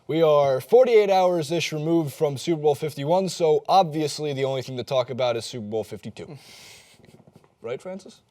We are 48 hours-ish removed from Super Bowl 51, so obviously the only thing to talk about is Super Bowl 52. Right, Francis?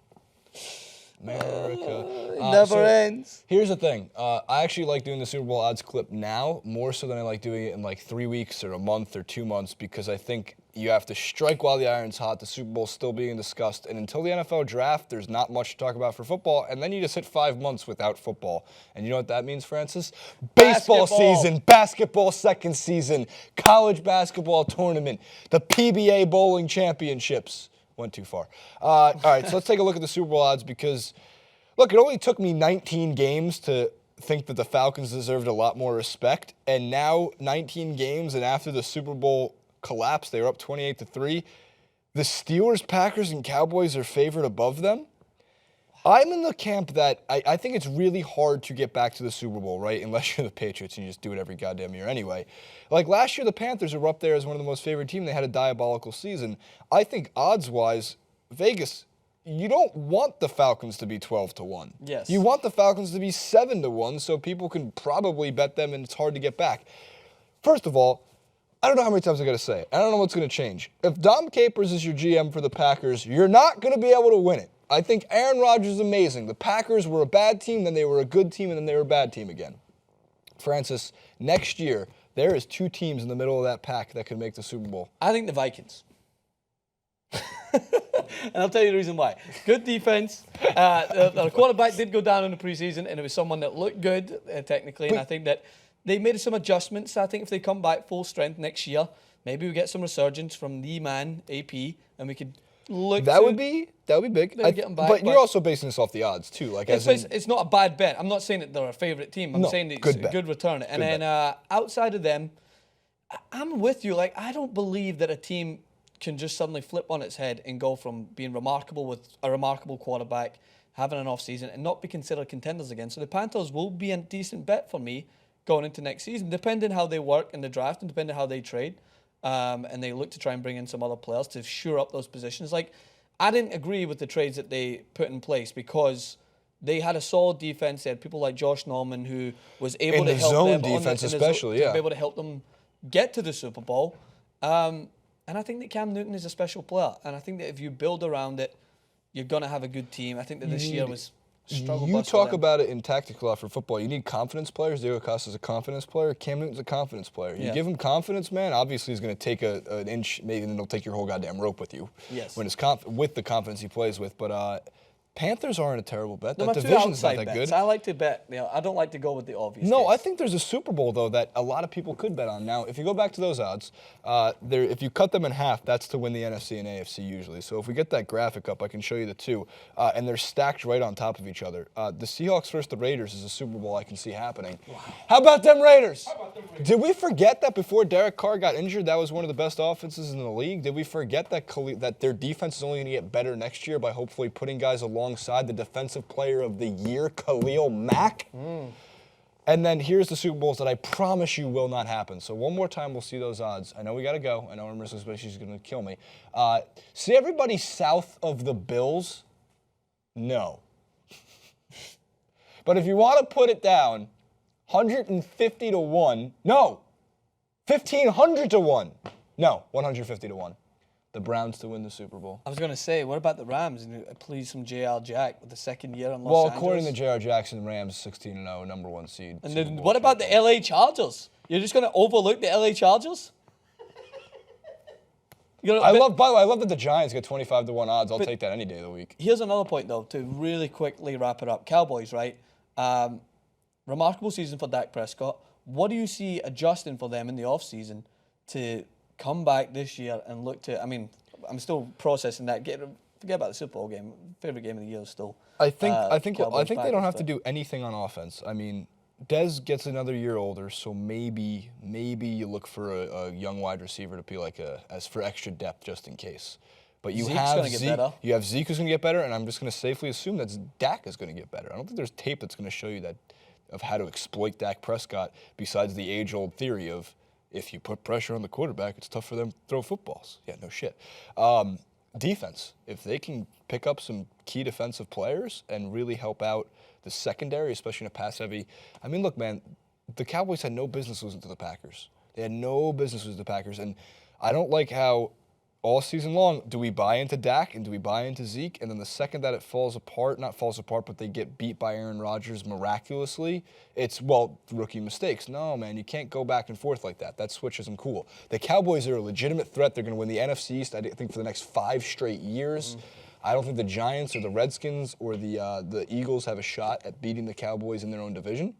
America. It never ends. Here's the thing. I actually like doing the Super Bowl odds clip now more so than I like doing it in like 3 weeks or a month or 2 months because I think you have to strike while the iron's hot. The Super Bowl's still being discussed. And until the NFL draft, there's not much to talk about for football. And then you just hit 5 months without football. And you know what that means, Francis? Baseball season, basketball second season, college basketball tournament, the PBA bowling championships. Went too far. All right, so let's take a look at the Super Bowl odds because, look, it only took me 19 games to think that the Falcons deserved a lot more respect. And now 19 games, and after the Super Bowl collapse, they were up 28-3. The Steelers, Packers, and Cowboys are favored above them. I'm in the camp that I think it's really hard to get back to the Super Bowl, right? Unless you're the Patriots and you just do it every goddamn year anyway. Like last year, the Panthers were up there as one of the most favored teams. They had a diabolical season. I think odds-wise, Vegas, you don't want the Falcons to be 12-1. Yes. You want the Falcons to be 7-1 so people can probably bet them and it's hard to get back. First of all, I don't know how many times I got to say it. I don't know what's going to change. If Dom Capers is your GM for the Packers, you're not going to be able to win it. I think Aaron Rodgers is amazing. The Packers were a bad team, then they were a good team, and then they were a bad team again. Francis, next year, there is 2 teams in the middle of that pack that could make the Super Bowl. I think the Vikings. And I'll tell you the reason why. Good defense. The quarterback did go down in the preseason, and it was someone that looked good, technically. And I think that they made some adjustments. I think if they come back full strength next year, maybe we get some resurgence from the man, AP, and we could look That would be big. Get them back, but you're also basing this off the odds, too. Like, it's not a bad bet. I'm not saying that they're a favorite team. I'm saying that it's a good return. And then outside of them, I'm with you. Like, I don't believe that a team can just suddenly flip on its head and go from being remarkable with a remarkable quarterback, having an off season, and not be considered contenders again. So the Panthers will be a decent bet for me going into next season, depending how they work in the draft and depending how they trade. And they look to try and bring in some other players to shore up those positions. Like, I didn't agree with the trades that they put in place because they had a solid defense. They had people like Josh Norman who was able to help them. In the zone defense especially, to be able to help them get to the Super Bowl. And I think that Cam Newton is a special player. And I think that if you build around it, you're going to have a good team. I think that this year was struggle. You talk about it in tactical for football. You need confidence players. Diego Costa's a confidence player. Cam Newton's a confidence player. You give him confidence, man, obviously he's going to take an inch, maybe then he'll take your whole goddamn rope with you. Yes. When it's with the confidence he plays with. But Panthers aren't a terrible bet. No, that division's not that good. I like to bet. I don't like to go with the obvious. No, case. I think there's a Super Bowl, though, that a lot of people could bet on. Now, if you go back to those odds, if you cut them in half, that's to win the NFC and AFC usually. So if we get that graphic up, I can show you the two. And they're stacked right on top of each other. The Seahawks versus the Raiders is a Super Bowl I can see happening. Wow. How about them Raiders? Did we forget that before Derek Carr got injured, that was one of the best offenses in the league? Did we forget that their defense is only going to get better next year by hopefully putting guys alongside the defensive player of the year, Khalil Mack? And then here's the Super Bowls that I promise you will not happen. So one more time, we'll see those odds. I know we got to go. I know she's going to kill me. See everybody south of the Bills? No. But if you want to put it down, 150-1. No. 1,500-1. No, 150-1. The Browns to win the Super Bowl. I was going to say, what about the Rams? And please, some J.R. Jack with the second year in Los Angeles. Well, according to J.R. Jackson, Rams 16-0, number 1 seed. And then what about the L.A. Chargers? You're just going to overlook the L.A. Chargers? By the way, I love that the Giants get 25-1 odds. I'll take that any day of the week. Here's another point, though, to really quickly wrap it up. Cowboys, right? Remarkable season for Dak Prescott. What do you see adjusting for them in the offseason to come back this year and look to, I mean, I'm still processing that. Forget about the Super Bowl game. Favorite game of the year is still. I think they don't have to do anything on offense. I mean, Dez gets another year older, so maybe you look for a young wide receiver to be like as for extra depth just in case. But you have Zeke. You have Zeke who's going to get better, and I'm just going to safely assume that Dak is going to get better. I don't think there's tape that's going to show you that of how to exploit Dak Prescott besides the age-old theory of if you put pressure on the quarterback, it's tough for them to throw footballs. Yeah, no shit. Defense, if they can pick up some key defensive players and really help out the secondary, especially in a pass-heavy. I mean, look, man, the Cowboys had no business losing to the Packers. They had no business losing to the Packers. And I don't like how all season long, do we buy into Dak and do we buy into Zeke? And then the second that it falls apart, not falls apart, but they get beat by Aaron Rodgers miraculously, it's, well, rookie mistakes. No, man, you can't go back and forth like that. That switch isn't cool. The Cowboys are a legitimate threat. They're going to win the NFC East, I think, for the next 5 straight years. I don't think the Giants or the Redskins or the Eagles have a shot at beating the Cowboys in their own division.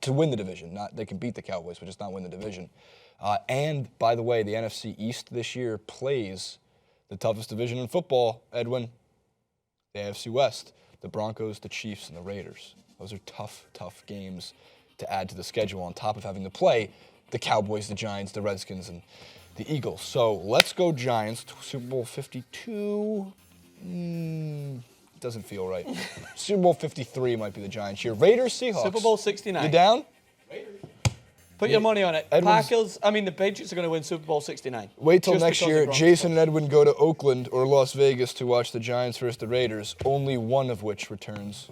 To win the division. Not they can beat the Cowboys, but just not win the division. And, by the way, the NFC East this year plays the toughest division in football, Edwin, the AFC West, the Broncos, the Chiefs, and the Raiders. Those are tough, tough games to add to the schedule on top of having to play the Cowboys, the Giants, the Redskins, and the Eagles. So let's go Giants. Super Bowl 52. Doesn't feel right. Super Bowl 53 might be the Giants here. Raiders, Seahawks. Super Bowl 69. You down? Raiders. Put your money on it. The Patriots are going to win Super Bowl 69. Wait till next year. Jason and Edwin go to Oakland or Las Vegas to watch the Giants versus the Raiders, only one of which returns.